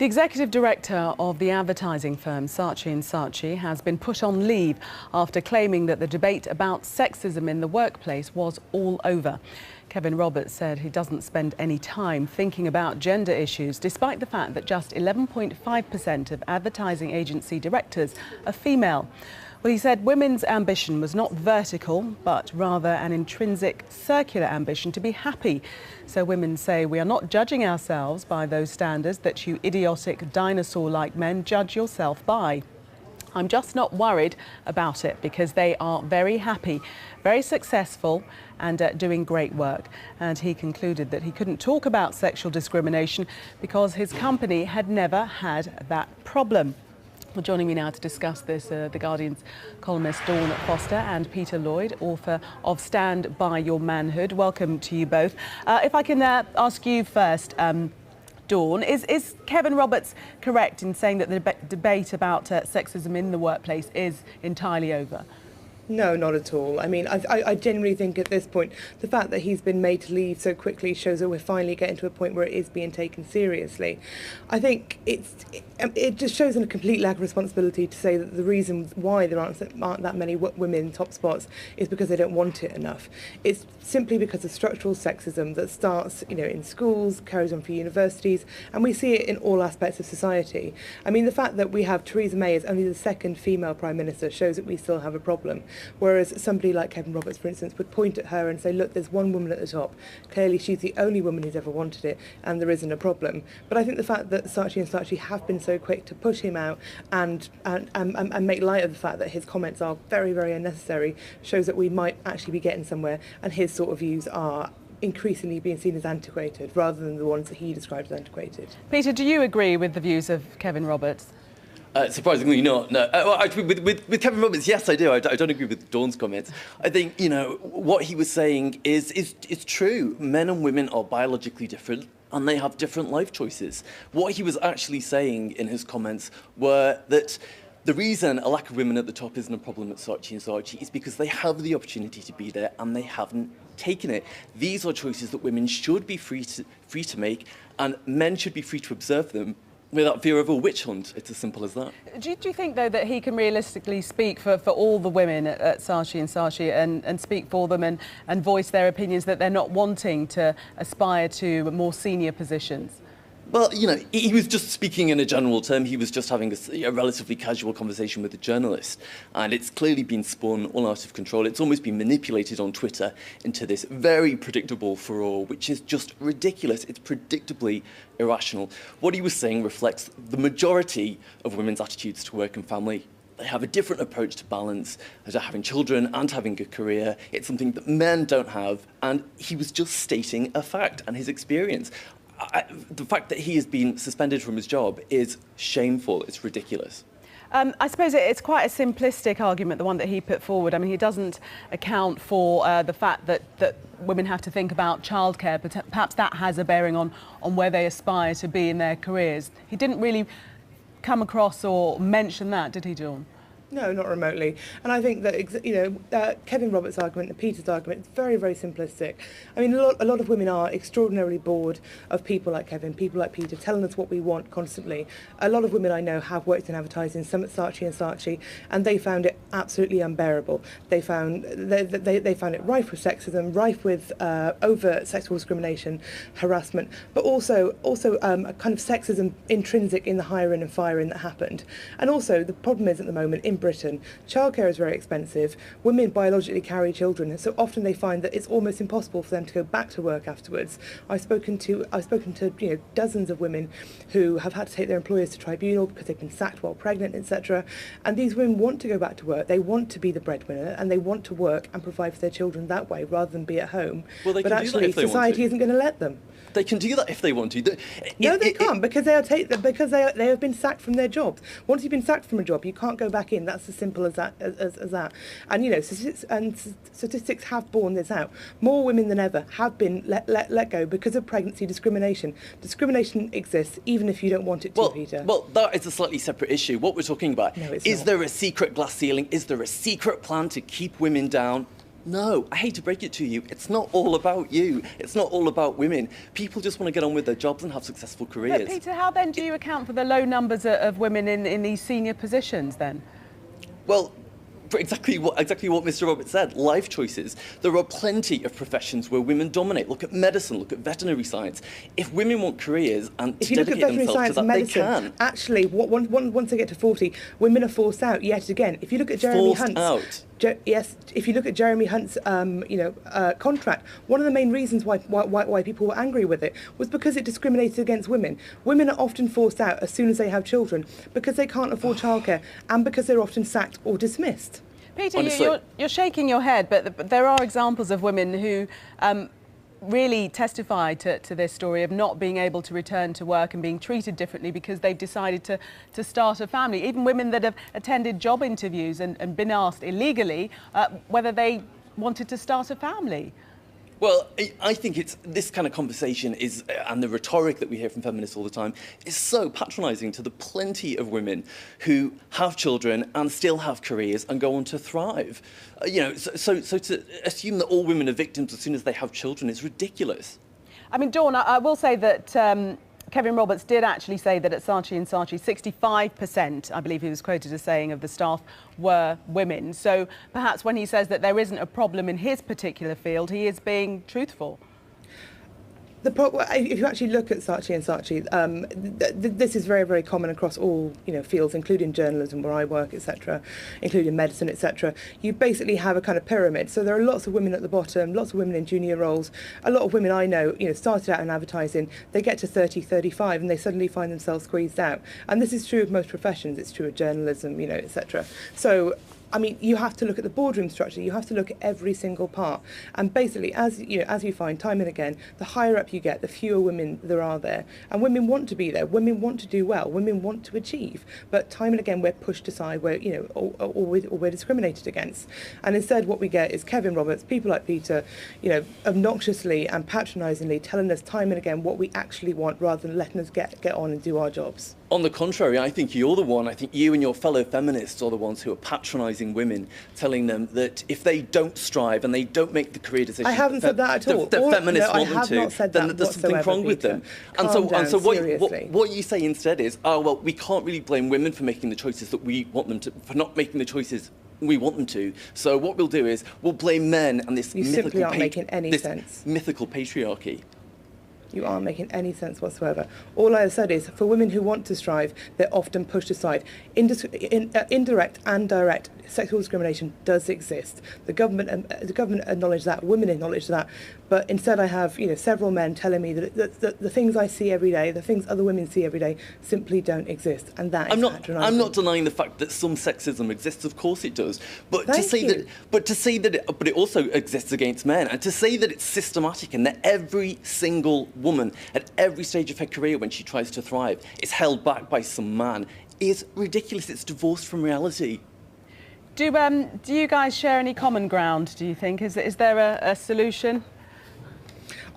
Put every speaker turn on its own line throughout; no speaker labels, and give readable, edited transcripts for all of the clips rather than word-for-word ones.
The executive director of the advertising firm Saatchi & Saatchi has been put on leave after claiming that the debate about sexism in the workplace was all over. Kevin Roberts said he doesn't spend any time thinking about gender issues, despite the fact that just 11.5% of advertising agency directors are female. Well, he said women's ambition was not vertical, but rather an intrinsic circular ambition to be happy. So women say, we are not judging ourselves by those standards that you idiotic dinosaur-like men judge yourself by. I'm just not worried about it because they are very happy, very successful and doing great work. And he concluded that he couldn't talk about sexual discrimination because his company had never had that problem. Well, joining me now to discuss this, The Guardian's columnist Dawn Foster and Peter Lloyd, author of Stand By Your Manhood. Welcome to you both. If I can ask you first, Dawn, is Kevin Roberts correct in saying that the debate about sexism in the workplace is entirely over?
No, not at all. I mean, I genuinely think at this point, the fact that he's been made to leave so quickly shows that we're finally getting to a point where it is being taken seriously. I think it just shows a complete lack of responsibility to say that the reason why there aren't that many women in top spots is because they don't want it enough. It's simply because of structural sexism that starts, in schools, carries on for universities, and we see it in all aspects of society. I mean, the fact that we have Theresa May as only the second female Prime Minister shows that we still have a problem. Whereas somebody like Kevin Roberts, for instance, would point at her and say, look, there's one woman at the top. Clearly, she's the only woman who's ever wanted it, and there isn't a problem. But I think the fact that Saatchi & Saatchi have been so quick to push him out and make light of the fact that his comments are very, very unnecessary shows that we might actually be getting somewhere, and his sort of views are increasingly being seen as antiquated rather than the ones that he described as antiquated.
Peter, do you agree with the views of Kevin Roberts?
Surprisingly not, no. With Kevin Roberts, yes, I do. I don't agree with Dawn's comments. I think, what he was saying is true. Men and women are biologically different and they have different life choices. What he was actually saying in his comments were that the reason a lack of women at the top isn't a problem at Saatchi & Saatchi is because they have the opportunity to be there and they haven't taken it. These are choices that women should be free to make, and men should be free to observe them without fear of a witch hunt. It's as simple as that.
Do you think, though, that he can realistically speak for all the women at Saatchi & Saatchi and speak for them and voice their opinions that they're not wanting to aspire to more senior positions?
Well, he was just speaking in a general term. He was just having a relatively casual conversation with a journalist. And it's clearly been spun all out of control. It's almost been manipulated on Twitter into this very predictable furore, which is just ridiculous. It's predictably irrational. What he was saying reflects the majority of women's attitudes to work and family. They have a different approach to balance, to having children and having a career. It's something that men don't have. And he was just stating a fact and his experience. The fact that he has been suspended from his job is shameful. It's ridiculous.
I suppose it's quite a simplistic argument, the one that he put forward. I mean, he doesn't account for the fact that women have to think about childcare, but perhaps that has a bearing on where they aspire to be in their careers. He didn't really come across or mention that, did he, Dawn?
No, not remotely. And I think that, Kevin Roberts' argument and Peter's argument is very, very simplistic. I mean, a lot of women are extraordinarily bored of people like Kevin, people like Peter, telling us what we want constantly. A lot of women I know have worked in advertising, some at Saatchi & Saatchi, and they found it absolutely unbearable. They found it rife with sexism, rife with overt sexual discrimination, harassment, but also a kind of sexism intrinsic in the hiring and firing that happened. And also, the problem is at the moment in Britain, childcare is very expensive. Women biologically carry children, so often they find that it's almost impossible for them to go back to work afterwards. I've spoken to dozens of women who have had to take their employers to tribunal because they've been sacked while pregnant, etc. And these women want to go back to work. They want to be the breadwinner, and they want to work and provide for their children that way rather than be at home.
Well,
but actually, society isn't going to let them.
They can do that if they want to.
No, they can't, because they have been sacked from their jobs. Once you've been sacked from a job, you can't go back in. That's as simple as that. And statistics have borne this out. More women than ever have been let go because of pregnancy discrimination. Discrimination exists even if you don't want it to, Peter.
Well, that is a slightly separate issue. What we're talking about is there a secret glass ceiling? Is there a secret plan to keep women down? No, I hate to break it to you, it's not all about you. It's not all about women. People just want to get on with their jobs and have successful careers.
But Peter, how then do you account for the low numbers of women in these senior positions then?
Well, for exactly what Mr. Roberts said, life choices. There are plenty of professions where women dominate. Look at medicine, look at veterinary science. If women want careers and
if
to
you look at
dedicate
veterinary
themselves
science
to
and
that,
medicine,
they can.
actually, once they get to 40, women are forced out yet again. If you look at Jeremy
Forced
Hunt's,
out.
yes, if you look at Jeremy Hunt's, contract, one of the main reasons why people were angry with it was because it discriminated against women. Women are often forced out as soon as they have children because they can't afford childcare and because they're often sacked or dismissed.
Peter, you're shaking your head, but there are examples of women who really testify to this story of not being able to return to work and being treated differently because they've decided to start a family. Even women that have attended job interviews and been asked illegally whether they wanted to start a family.
Well, I think it's this kind of conversation is, and the rhetoric that we hear from feminists all the time, is so patronising to the plenty of women who have children and still have careers and go on to thrive. So to assume that all women are victims as soon as they have children is ridiculous.
I mean, Dawn, I will say that Kevin Roberts did actually say that at Saatchi & Saatchi, 65%, I believe he was quoted as saying, of the staff were women. So perhaps when he says that there isn't a problem in his particular field, he is being truthful.
If you actually look at Saatchi & Saatchi, this is very, very common across all fields, including journalism, where I work, etc., including medicine, etc. You basically have a kind of pyramid. So there are lots of women at the bottom, lots of women in junior roles. A lot of women I know, started out in advertising. They get to 30, 35, and they suddenly find themselves squeezed out. And this is true of most professions. It's true of journalism, etc. So, I mean, you have to look at the boardroom structure. You have to look at every single part. And basically, as you find time and again, the higher up you get, the fewer women there are there. And women want to be there. Women want to do well. Women want to achieve. But time and again, we're pushed aside, or we're discriminated against. And instead, what we get is Kevin Roberts, people like Peter, obnoxiously and patronisingly telling us time and again what we actually want, rather than letting us get on and do our jobs.
On the contrary, I think you're the one. I think you and your fellow feminists are the ones who are patronising women, telling them that if they don't strive and they don't make the career decisions,
I haven't said that at all.
The feminists want them to, then there's something wrong with them. And so what you say instead is, oh well, we can't really blame women for making the choices that we want them to, for not making the choices we want them to. So what we'll do is we'll blame men and this
simply aren't making any sense.
Mythical patriarchy.
You aren't making any sense whatsoever. All I have said is, for women who want to strive, they're often pushed aside. Indirect and direct sexual discrimination does exist. The government acknowledge that, women acknowledge that, but instead I have several men telling me that the things I see every day, the things other women see every day, simply don't exist, and that is patronising.
I'm not denying the fact that some sexism exists. Of course it does, but
but
it also exists against men, and to say that it's systematic and that every single woman at every stage of her career, when she tries to thrive, is held back by some man is ridiculous. It's divorced from reality.
Do you guys share any common ground, do you think? Is there a solution?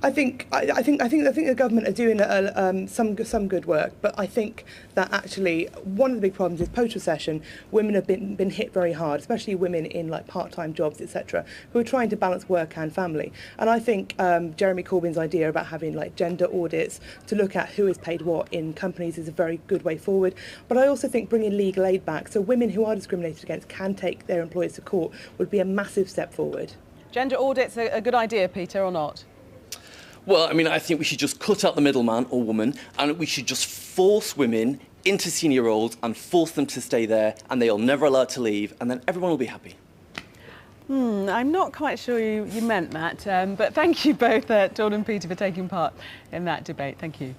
I think the government are doing some good work, but I think that actually one of the big problems is post-recession. Women have been hit very hard, especially women in like part-time jobs, etc., who are trying to balance work and family. And I think Jeremy Corbyn's idea about having like gender audits to look at who is paid what in companies is a very good way forward. But I also think bringing legal aid back, so women who are discriminated against can take their employers to court, would be a massive step forward. Gender audits a good idea, Peter, or not?
Well, I mean, I think we should just cut out the middleman or woman, and we should just force women into senior roles and force them to stay there, and they are never allowed to leave, and then everyone will be happy.
I'm not quite sure you meant that, but thank you both, Dawn and Peter, for taking part in that debate. Thank you.